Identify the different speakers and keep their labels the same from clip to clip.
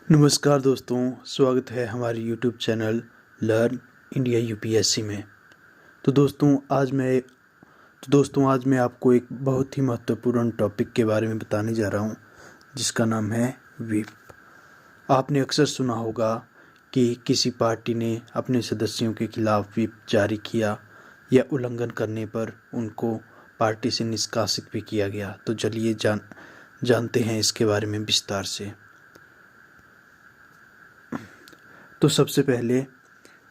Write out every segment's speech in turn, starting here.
Speaker 1: नमस्कार दोस्तों, स्वागत है हमारे YouTube channel learn India UPSC में। तो दोस्तों आज मैं आपको एक बहुत ही महत्वपूर्ण टॉपिक के बारे में बताने जा रहा हूं, जिसका नाम है व्हिप। आपने अक्सर सुना होगा कि किसी पार्टी ने अपने सदस्यों के खिलाफ व्हिप जारी किया या उल्लंघन करने पर उनको पार्टी से निष्कासित भी किया गया। तो चलिए जानते हैं इसके बारे में विस्तार से। तो सबसे पहले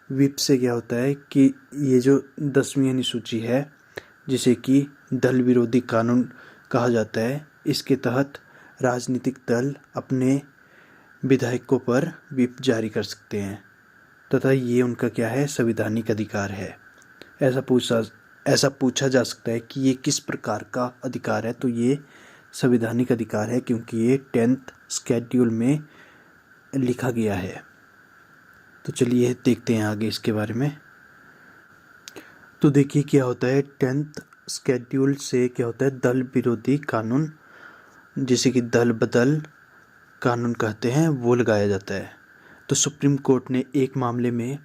Speaker 1: व्हिप से क्या होता है कि ये जो 10वीं अनुसूची है, जिसे कि दल विरोधी कानून कहा जाता है, इसके तहत राजनीतिक दल अपने विधायकों पर व्हिप जारी कर सकते हैं तथा ये उनका क्या है, संवैधानिक अधिकार है। ऐसा पूछा जा सकता है कि ये किस प्रकार का अधिकार है। तो ये संवैधानिक अधिकार है क्योंकि ये 10th शेड्यूल में लिखा गया है। तो चलिए देखते हैं आगे इसके बारे में। तो देखिए क्या होता है, 10th शेड्यूल से क्या होता है, दल विरोधी कानून, जिसे कि दल बदल कानून कहते हैं, वो लगाया जाता है। तो सुप्रीम कोर्ट ने एक मामले में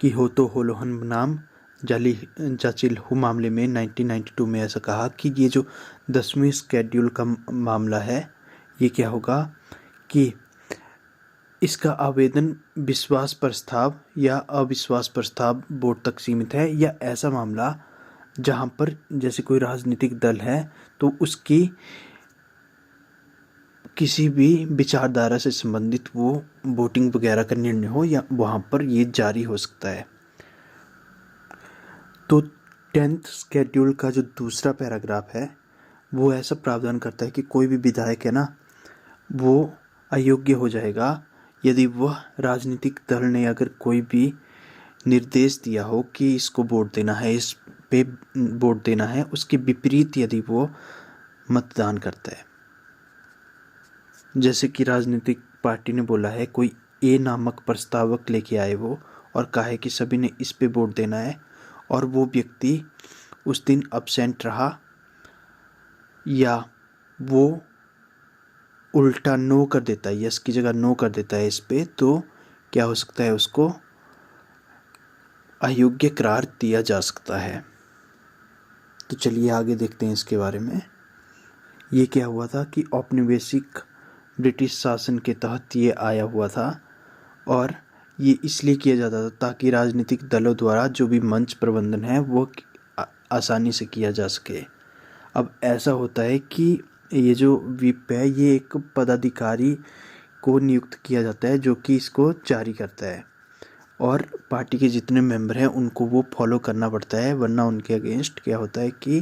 Speaker 1: कि होतो होलोहन बनाम जाचिल हु मामले में 1992 में ऐसा कहा कि ये जो 10वीं शेड्यूल का मामला है, ये क्या होगा कि इसका आवेदन विश्वास प्रस्ताव या अविश्वास प्रस्ताव वोट तक सीमित है, या ऐसा मामला जहां पर जैसे कोई राजनीतिक दल है तो उसकी किसी भी विचारधारा से संबंधित वो वोटिंग वगैरह का निर्णय हो, या वहां पर ये जारी हो सकता है। तो 10th शेड्यूल का जो दूसरा पैराग्राफ है वो ऐसा प्रावधान करता है कि कोई भी विधायक है ना, वो अयोग्य हो जाएगा यदि वह राजनीतिक दल ने अगर कोई भी निर्देश दिया हो कि इसको वोट देना है, इस पे वोट देना है, उसके विपरीत यदि वो मतदान करता है। जैसे कि राजनीतिक पार्टी ने बोला है, कोई ए नामक प्रस्तावक लेके आए वो और कहा है कि सभी ने इस पे वोट देना है, और वो व्यक्ति उस दिन अब्सेंट रहा या वो उल्टा नो कर देता है, यस की जगह नो कर देता है इस पे, तो क्या हो सकता है, उसको अयोग्य करार दिया जा सकता है। तो चलिए आगे देखते हैं इसके बारे में। ये क्या हुआ था कि औपनिवेशिक ब्रिटिश शासन के तहत ये आया हुआ था, और ये इसलिए किया जाता था ताकि राजनीतिक दलों द्वारा जो भी मंच प्रबंधन है वो आसानी से किया जा सके। अब ऐसा होता है कि ये जो व्हिप है, ये एक पदाधिकारी को नियुक्त किया जाता है जो कि इसको जारी करता है, और पार्टी के जितने मेंबर हैं उनको वो फॉलो करना पड़ता है, वरना उनके अगेंस्ट क्या होता है कि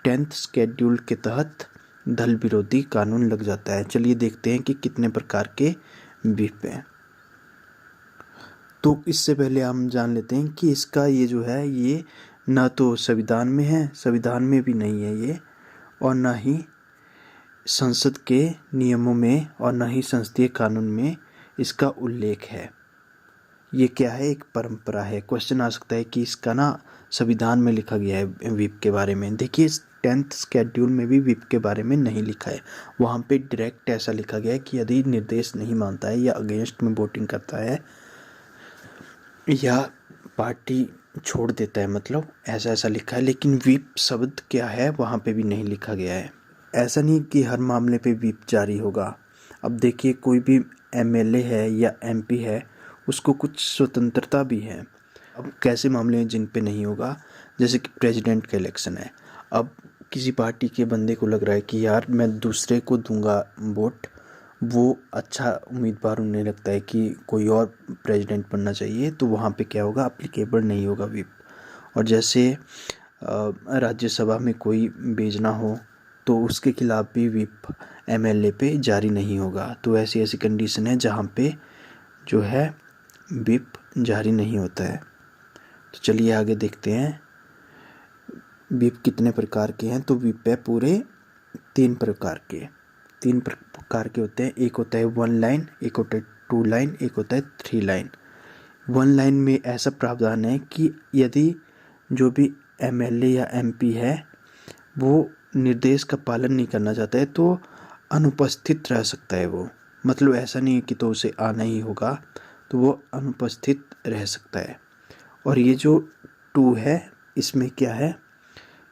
Speaker 1: 10th शेड्यूल के तहत दल विरोधी कानून लग जाता है। चलिए देखते हैं कि कितने प्रकार के व्हिप हैं। तो इससे पहले हम जान लेते हैं कि इसका ये जो है, ये ना तो संविधान में है, संविधान में भी नहीं है ये, और ना ही संसद के नियमों में, और न ही संसदीय कानून में इसका उल्लेख है। ये क्या है, एक परंपरा है। क्वेश्चन आ सकता है कि इसका ना संविधान में लिखा गया है व्हिप के बारे में। देखिए 10th शेड्यूल में भी व्हिप के बारे में नहीं लिखा है, वहाँ पे डायरेक्ट ऐसा लिखा गया है कि यदि निर्देश नहीं मानता है या अगेंस्ट में वोटिंग करता है या पार्टी छोड़ देता है, मतलब ऐसा लिखा है। लेकिन व्हिप शब्द क्या है वहाँ पे भी नहीं लिखा गया है। ऐसा नहीं कि हर मामले पे व्हिप जारी होगा। अब देखिए कोई भी एमएलए है या एमपी है, उसको कुछ स्वतंत्रता भी है। अब कैसे मामले हैं जिन पे नहीं होगा, जैसे कि प्रेसिडेंट का इलेक्शन है। अब किसी पार्टी के बंदे को लग रहा है कि यार मैं दूसरे को दूंगा वोट, वो अच्छा उम्मीदवार उन्हें लगता है कि कोई और प्रेसिडेंट बनना चाहिए, तो वहाँ पे क्या होगा, अप्लीकेबल नहीं होगा व्हिप। और जैसे राज्यसभा में कोई भेजना हो तो उसके खिलाफ भी व्हिप एमएलए पे जारी नहीं होगा। तो ऐसी कंडीशन है जहाँ पे जो है व्हिप जारी नहीं होता है। तो चलिए आगे देखते हैं व्हिप कितने प्रकार के हैं। तो व्हिप है पूरे 3 प्रकार के होते हैं। एक होता है 1 लाइन, एक होता है 2 लाइन, एक होता है 3 लाइन। 1 लाइन में ऐसा प्रावधान है कि यदि जो भी एमएलए या एमपी है वो निर्देश का पालन नहीं करना चाहता है तो अनुपस्थित रह सकता है वो, मतलब ऐसा नहीं है कि तो उसे आना ही होगा, तो वो अनुपस्थित रह सकता है। और ये जो 2 है इसमें क्या है,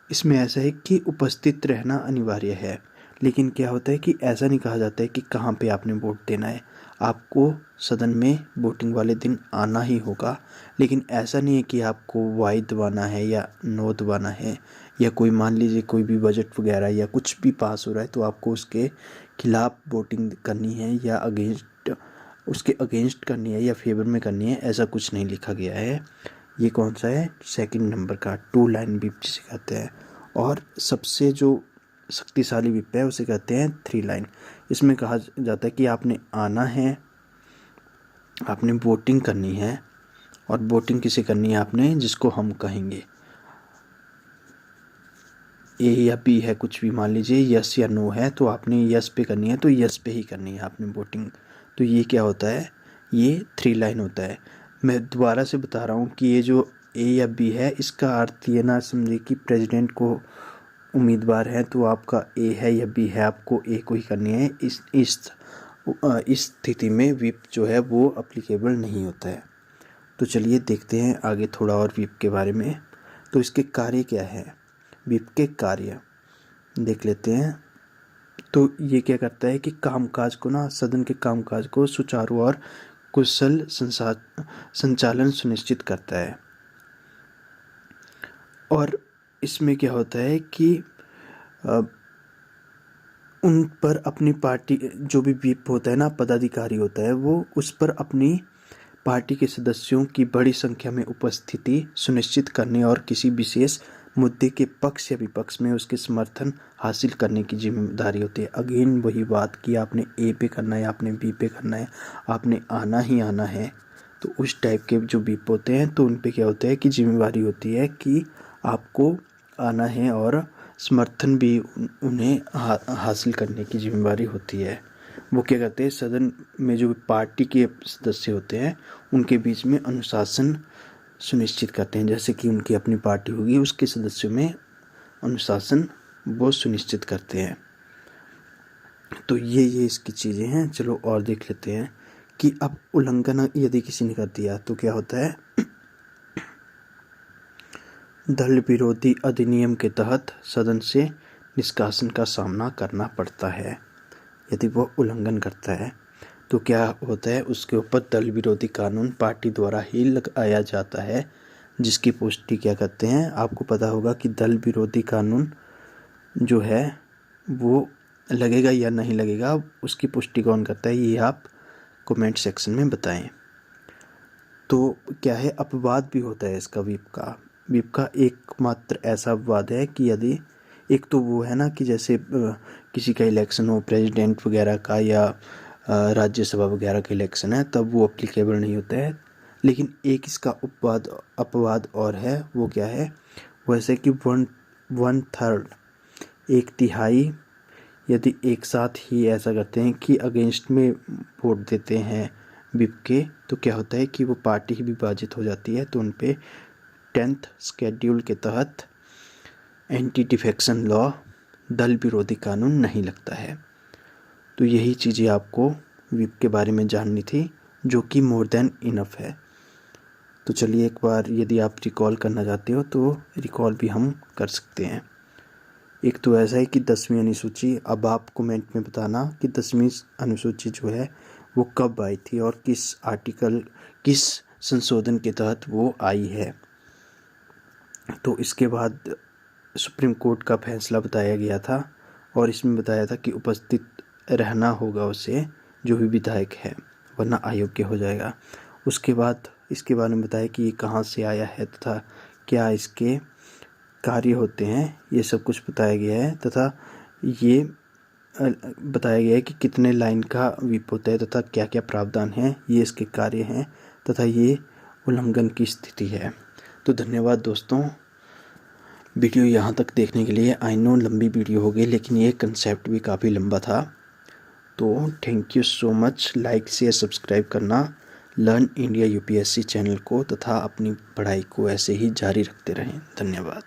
Speaker 1: इसमें ऐसा है कि उपस्थित रहना अनिवार्य है। लेकिन क्या होता है कि ऐसा नहीं कहा जाता है कि कहाँ पे आपने वोट देना है, आपको सदन में वोटिंग वाले दिन आना ही होगा। लेकिन ऐसा नहीं है कि आपको वाई दबाना है या नो दबाना है, या कोई मान लीजिए कोई भी बजट वगैरह या कुछ भी पास हो रहा है तो आपको उसके खिलाफ वोटिंग करनी है या उसके अगेंस्ट करनी है या फेवर में करनी है, ऐसा कुछ नहीं लिखा गया है। ये कौन सा है, सेकंड नंबर का 2 लाइन विप जिसे कहते हैं। और सबसे जो शक्तिशाली विप है उसे कहते हैं 3 लाइन। इसमें कहा जाता है कि आपने आना है, आपने वोटिंग करनी है, और वोटिंग किसे करनी है आपने, जिसको हम कहेंगे ए या बी है, कुछ भी मान लीजिए, यस या नो है तो आपने यस पे करनी है, तो यस पे ही करनी है आपने वोटिंग। तो ये क्या होता है, ये 3 लाइन होता है। मैं दोबारा से बता रहा हूँ कि ये जो ए या बी है इसका अर्थ ये ना समझे कि प्रेसिडेंट को उम्मीदवार है तो आपका ए है या बी है, आपको ए को ही करनी है। इस स्थिति में विप जो है वो अप्लीकेबल नहीं होता है। तो चलिए देखते हैं आगे थोड़ा और विप के बारे में। तो इसके कार्य क्या है, विप के कार्य देख लेते हैं। तो ये क्या करता है कि कामकाज को ना, सदन के कामकाज को सुचारू और कुशल संचालन सुनिश्चित करता है। और इसमें क्या होता है कि उन पर अपनी पार्टी, जो भी व्हिप होता है ना, पदाधिकारी होता है, वो उस पर अपनी पार्टी के सदस्यों की बड़ी संख्या में उपस्थिति सुनिश्चित करने और किसी विशेष मुद्दे के पक्ष या विपक्ष में उसके समर्थन हासिल करने की जिम्मेदारी होती है। अगेन वही बात कि आपने ए पे करना है, आपने बी पे करना है, आपने आना ही आना है। तो उस टाइप के जो व्हिप होते हैं तो उन पे क्या होता है कि जिम्मेवारी होती है कि आपको आना है और समर्थन भी उन्हें हासिल करने की जिम्मेवारी होती है। वो क्या करते हैं, सदन में जो पार्टी के सदस्य होते हैं उनके बीच में अनुशासन सुनिश्चित करते हैं। जैसे कि उनकी अपनी पार्टी होगी, उसके सदस्यों में अनुशासन वो सुनिश्चित करते हैं। तो ये इसकी चीज़ें हैं। चलो और देख लेते हैं कि अब उल्लंघन यदि किसी ने कर दिया तो क्या होता है। दल विरोधी अधिनियम के तहत सदन से निष्कासन का सामना करना पड़ता है यदि वो उल्लंघन करता है। तो क्या होता है, उसके ऊपर दल विरोधी कानून पार्टी द्वारा ही लगाया जाता है, जिसकी पुष्टि क्या करते हैं। आपको पता होगा कि दल विरोधी कानून जो है वो लगेगा या नहीं लगेगा, उसकी पुष्टि कौन करता है, ये आप कमेंट सेक्शन में बताएं। तो क्या है, अपवाद भी होता है इसका। विप का एकमात्र ऐसा अपवाद है कि यदि एक तो वो है ना कि जैसे किसी का इलेक्शन हो, प्रेसिडेंट वगैरह का या राज्यसभा वगैरह का इलेक्शन है, तब वो अप्लीकेबल नहीं होता है। लेकिन एक इसका अपवाद और है, वो क्या है, वैसे कि 1/3 1/3 यदि एक साथ ही ऐसा करते हैं कि अगेंस्ट में वोट देते हैं विप के, तो क्या होता है कि वो पार्टी ही विभाजित हो जाती है। तो उन पे 10th शेड्यूल के तहत एंटी डिफेक्शन लॉ, दल विरोधी कानून नहीं लगता है। तो यही चीज़ें आपको विप के बारे में जाननी थी, जो कि मोर देन इनफ है। तो चलिए एक बार यदि आप रिकॉल करना चाहते हो तो रिकॉल भी हम कर सकते हैं। एक तो ऐसा है कि 10वीं अनुसूची, अब आप कमेंट में बताना कि 10वीं अनुसूची जो है वो कब आई थी और किस संशोधन के तहत वो आई है। तो इसके बाद सुप्रीम कोर्ट का फैसला बताया गया था और इसमें बताया था कि उपस्थित रहना होगा उसे, जो भी विधायक है, वरना अयोग्य हो जाएगा। उसके बाद इसके बारे में बताया कि ये कहाँ से आया है तथा क्या इसके कार्य होते हैं, ये सब कुछ बताया गया है। तथा ये बताया गया है कि कितने लाइन का विप होता है तथा क्या क्या प्रावधान है, ये इसके कार्य हैं तथा ये उल्लंघन की स्थिति है। तो धन्यवाद दोस्तों, वीडियो यहाँ तक देखने के लिए। आई नो लंबी वीडियो हो गई, लेकिन ये कंसेप्ट भी काफ़ी लंबा था। तो thank you so much. Like share subscribe करना लर्न इंडिया यूपीएससी चैनल को, तथा अपनी पढ़ाई को ऐसे ही जारी रखते रहें। धन्यवाद।